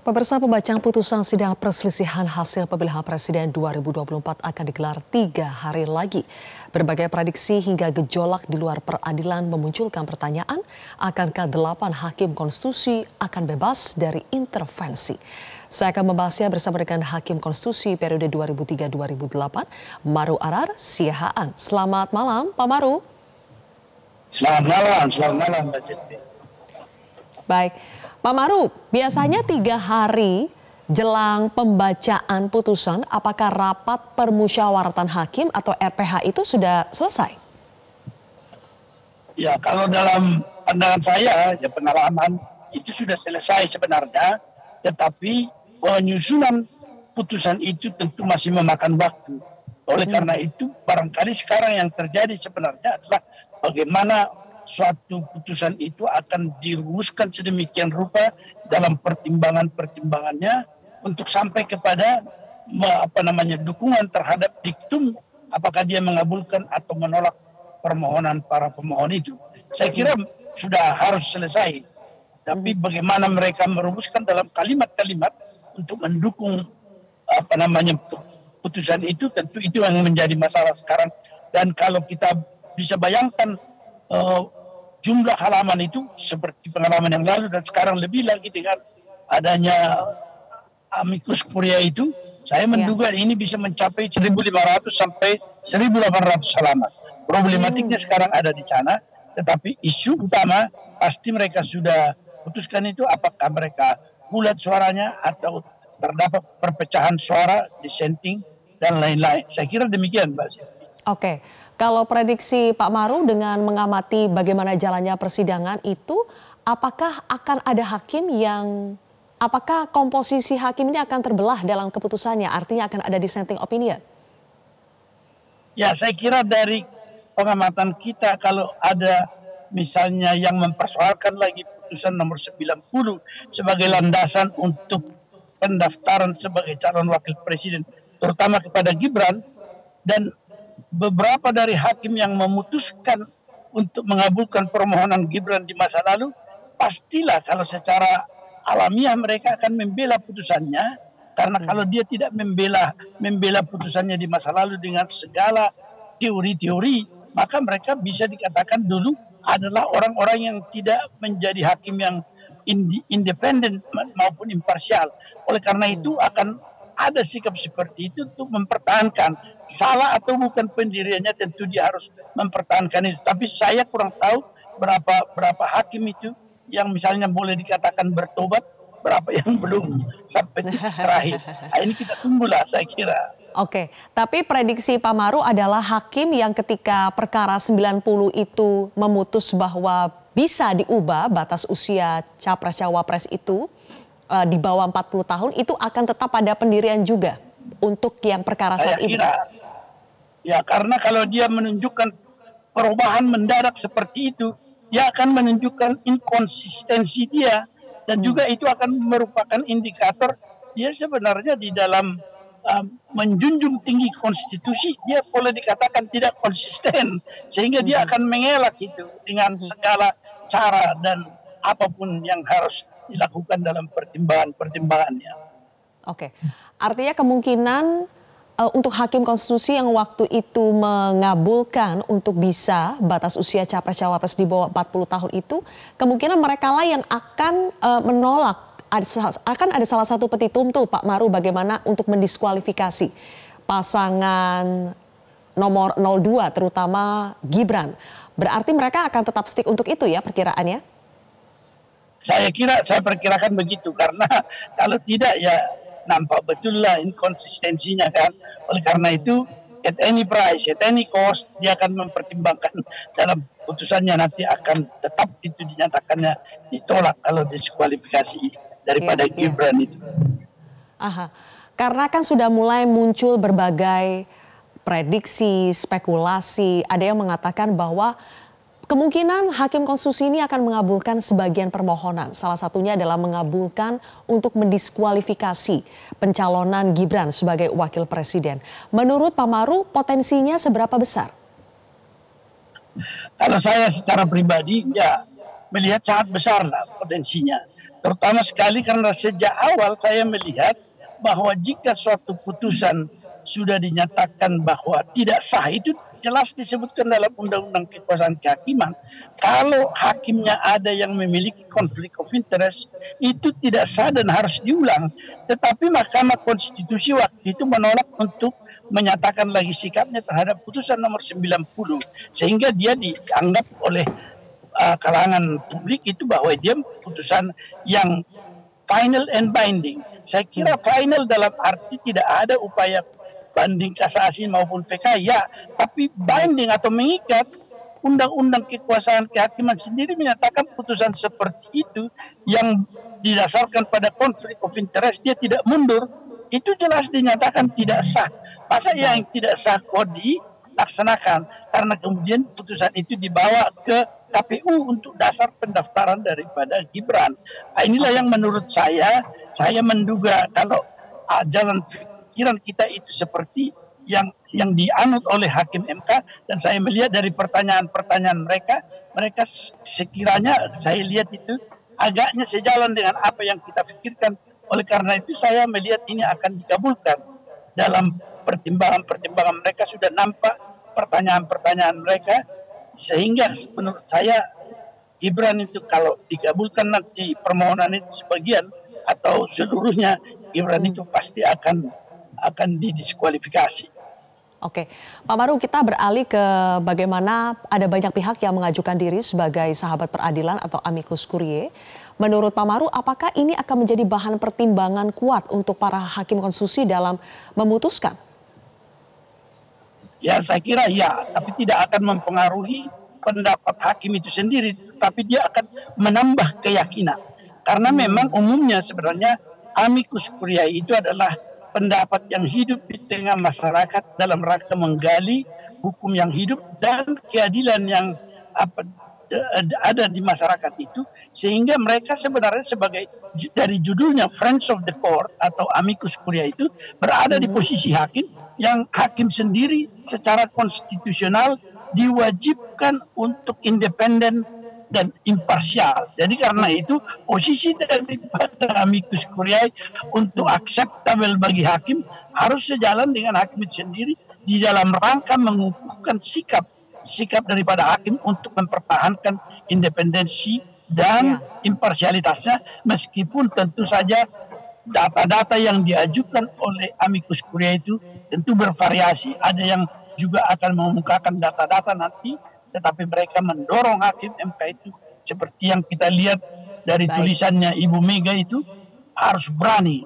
Pemirsa, pembacaan putusan sidang perselisihan hasil pemilihan presiden 2024 akan digelar 3 hari lagi. Berbagai prediksi hingga gejolak di luar peradilan memunculkan pertanyaan, akankah 8 hakim konstitusi akan bebas dari intervensi? Saya akan membahasnya bersama dengan Hakim Konstitusi periode 2003-2008, Maru Arar Siahaan. Selamat malam, Pak Maru. Selamat malam, Mbak Siti. Baik. Pak Maru, biasanya 3 hari jelang pembacaan putusan, apakah rapat permusyawaratan hakim atau RPH itu sudah selesai? Ya, kalau dalam pandangan saya, ya pengalaman itu sudah selesai sebenarnya, tetapi penyusunan putusan itu tentu masih memakan waktu. Oleh karena itu, barangkali sekarang yang terjadi sebenarnya adalah bagaimana suatu putusan itu akan dirumuskan sedemikian rupa dalam pertimbangannya untuk sampai kepada dukungan terhadap diktum, apakah dia mengabulkan atau menolak permohonan para pemohon itu. Saya kira sudah harus selesai. Tapi bagaimana mereka merumuskan dalam kalimat-kalimat untuk mendukung putusan itu, tentu itu yang menjadi masalah sekarang. Dan kalau kita bisa bayangkan jumlah halaman itu seperti pengalaman yang lalu dan sekarang lebih lagi dengan adanya amicus curiae itu, saya menduga ini bisa mencapai 1.500 sampai 1.800 halaman. Problematiknya sekarang ada di sana, tetapi isu utama pasti mereka sudah putuskan itu, apakah mereka bulat suaranya atau terdapat perpecahan suara, dissenting dan lain-lain. Saya kira demikian, Mbak Siti. Oke, kalau prediksi Pak Maru dengan mengamati bagaimana jalannya persidangan itu, apakah akan ada hakim apakah komposisi hakim ini akan terbelah dalam keputusannya, artinya akan ada dissenting opinion? Ya, saya kira dari pengamatan kita, kalau ada misalnya yang mempersoalkan lagi putusan nomor 90 sebagai landasan untuk pendaftaran sebagai calon wakil presiden, terutama kepada Gibran, dan beberapa dari hakim yang memutuskan untuk mengabulkan permohonan Gibran di masa lalu, pastilah kalau secara alamiah mereka akan membela putusannya, karena kalau dia tidak membela putusannya di masa lalu dengan segala teori-teori, maka mereka bisa dikatakan dulu adalah orang-orang yang tidak menjadi hakim yang independen maupun imparsial. Oleh karena itu akan ada sikap seperti itu untuk mempertahankan, salah atau bukan pendiriannya, tentu dia harus mempertahankan itu. Tapi saya kurang tahu berapa hakim itu yang misalnya boleh dikatakan bertobat, berapa yang belum sampai titik terakhir. Nah, ini kita tunggulah, saya kira. Oke, tapi prediksi Pak Maru adalah hakim yang ketika perkara 90 itu memutus bahwa bisa diubah batas usia capres-cawapres itu di bawah 40 tahun, itu akan tetap pada pendirian juga untuk yang perkara saat ini? Ya, karena kalau dia menunjukkan perubahan mendadak seperti itu, dia akan menunjukkan inkonsistensi dia, dan juga itu akan merupakan indikator dia sebenarnya di dalam menjunjung tinggi konstitusi, dia boleh dikatakan tidak konsisten, sehingga dia akan mengelak itu dengan segala cara dan apapun yang harus dilakukan dalam pertimbangannya. Oke, artinya kemungkinan untuk hakim konstitusi yang waktu itu mengabulkan untuk bisa batas usia capres-cawapres di bawah 40 tahun itu, kemungkinan mereka lah yang akan menolak. Akan ada salah satu petitum tuh Pak Maru, bagaimana untuk mendiskualifikasi pasangan nomor 02 terutama Gibran. Berarti mereka akan tetap stick untuk itu ya perkiraannya? Saya perkirakan begitu, karena kalau tidak ya nampak betul lah inkonsistensinya kan. Oleh karena itu at any price, at any cost, dia akan mempertimbangkan dalam putusannya, nanti akan tetap itu dinyatakannya ditolak kalau diskualifikasi daripada Gibran itu. Karena kan sudah mulai muncul berbagai prediksi, spekulasi, ada yang mengatakan bahwa kemungkinan hakim konstitusi ini akan mengabulkan sebagian permohonan. Salah satunya adalah mengabulkan untuk mendiskualifikasi pencalonan Gibran sebagai wakil presiden. Menurut Pak Maru, potensinya seberapa besar? Kalau saya secara pribadi ya melihat sangat besar lah potensinya. Terutama sekali karena sejak awal saya melihat bahwa jika suatu putusan sudah dinyatakan bahwa tidak sah, itu jelas disebutkan dalam Undang-Undang Kekuasaan Kehakiman. Kalau hakimnya ada yang memiliki konflik of interest, itu tidak sah dan harus diulang. Tetapi Mahkamah Konstitusi waktu itu menolak untuk menyatakan lagi sikapnya terhadap putusan nomor 90, sehingga dia dianggap oleh kalangan publik itu bahwa dia putusan yang final and binding. Saya kira final dalam arti tidak ada upaya banding kasasi maupun PK, ya, tapi binding atau mengikat. Undang-undang Kekuasaan Kehakiman sendiri menyatakan putusan seperti itu yang didasarkan pada konflik of interest dia tidak mundur, itu jelas dinyatakan tidak sah. Masa yang tidak sah kok dilaksanakan, karena kemudian putusan itu dibawa ke KPU untuk dasar pendaftaran daripada Gibran. Inilah yang menurut saya menduga kalau jalan pikiran kita itu seperti yang dianut oleh Hakim MK, dan saya melihat dari pertanyaan-pertanyaan mereka sekiranya saya lihat itu agaknya sejalan dengan apa yang kita pikirkan. Oleh karena itu saya melihat ini akan dikabulkan. Dalam pertimbangan-pertimbangan mereka sudah nampak pertanyaan-pertanyaan mereka, sehingga menurut saya Gibran itu kalau dikabulkan nanti permohonan itu sebagian atau seluruhnya, Gibran itu pasti akan didiskualifikasi. Oke, Pak Maru, kita beralih ke bagaimana ada banyak pihak yang mengajukan diri sebagai sahabat peradilan atau amicus curiae. Menurut Pak Maru, apakah ini akan menjadi bahan pertimbangan kuat untuk para hakim konstitusi dalam memutuskan? Ya, saya kira ya, tapi tidak akan mempengaruhi pendapat hakim itu sendiri, tapi dia akan menambah keyakinan. Karena memang umumnya sebenarnya amicus curiae itu adalah pendapat yang hidup di tengah masyarakat dalam rangka menggali hukum yang hidup dan keadilan yang ada di masyarakat itu, sehingga mereka sebenarnya sebagai dari judulnya Friends of the Court atau amicus curiae itu berada di posisi hakim, yang hakim sendiri secara konstitusional diwajibkan untuk independen dan imparsial. Jadi karena itu posisi daripada amicus curiae untuk acceptable bagi hakim harus sejalan dengan hakim itu sendiri di dalam rangka mengukuhkan sikap daripada hakim untuk mempertahankan independensi dan imparsialitasnya, meskipun tentu saja data-data yang diajukan oleh amicus curiae itu tentu bervariasi. Ada yang juga akan mengemukakan data-data nanti, tetapi mereka mendorong hakim MK itu seperti yang kita lihat dari tulisannya Ibu Mega itu harus berani,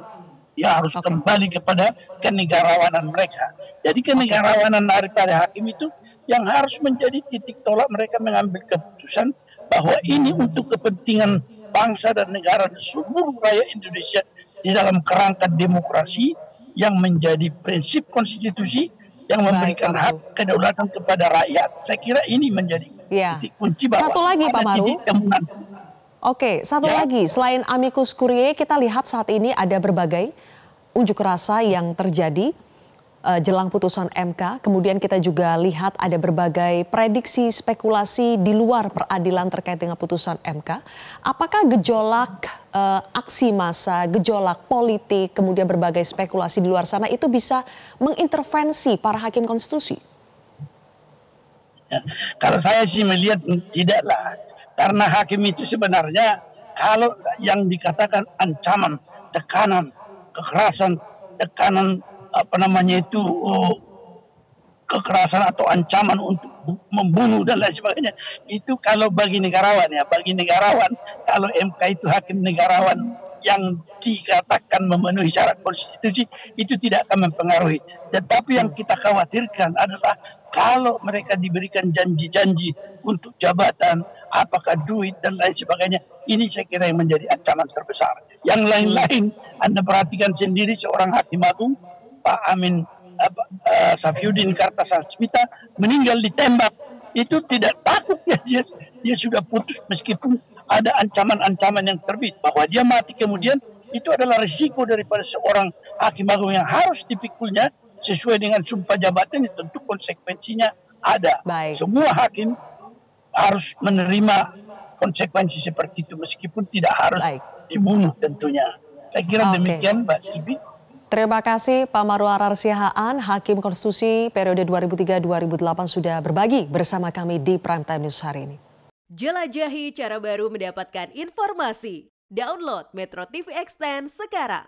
dia harus kembali kepada kenegarawanan mereka. Jadi kenegarawanan daripada hakim itu yang harus menjadi titik tolak mereka mengambil keputusan bahwa ini untuk kepentingan bangsa dan negara dan seluruh rakyat Indonesia di dalam kerangka demokrasi yang menjadi prinsip konstitusi yang memberikan hak kedaulatan kepada rakyat. Saya kira ini menjadi titik kunci bahwa satu lagi, Pak Maru. Oke, satu lagi. Selain amicus curiae, kita lihat saat ini ada berbagai unjuk rasa yang terjadi jelang putusan MK. Kemudian kita juga lihat ada berbagai prediksi spekulasi di luar peradilan terkait dengan putusan MK. Apakah gejolak aksi massa, gejolak politik, kemudian berbagai spekulasi di luar sana itu bisa mengintervensi para hakim konstitusi? Ya, kalau saya sih melihat tidaklah. Karena hakim itu sebenarnya kalau yang dikatakan ancaman, tekanan, kekerasan, tekanan kekerasan atau ancaman untuk membunuh dan lain sebagainya, itu kalau bagi negarawan kalau MK itu hakim negarawan yang dikatakan memenuhi syarat konstitusi, itu tidak akan mempengaruhi. Tetapi yang kita khawatirkan adalah kalau mereka diberikan janji-janji untuk jabatan, apakah duit dan lain sebagainya, ini saya kira yang menjadi ancaman terbesar. Yang lain-lain Anda perhatikan sendiri, seorang hakim agung Pak Amin Safyuddin Kartasasmita meninggal ditembak, itu tidak takut dia sudah putus meskipun ada ancaman-ancaman yang terbit bahwa dia mati kemudian, itu adalah risiko daripada seorang hakim agung yang harus dipikulnya sesuai dengan sumpah jabatannya, tentu konsekuensinya ada. Semua hakim harus menerima konsekuensi seperti itu meskipun tidak harus dibunuh tentunya. Saya kira Oke. demikian Mbak Silvi. Terima kasih Pak Marwar Arsihaan, Hakim Konstitusi periode 2003-2008 sudah berbagi bersama kami di Prime Time News hari ini. Jelajahi cara baru mendapatkan informasi. Download Metro TV Extend sekarang.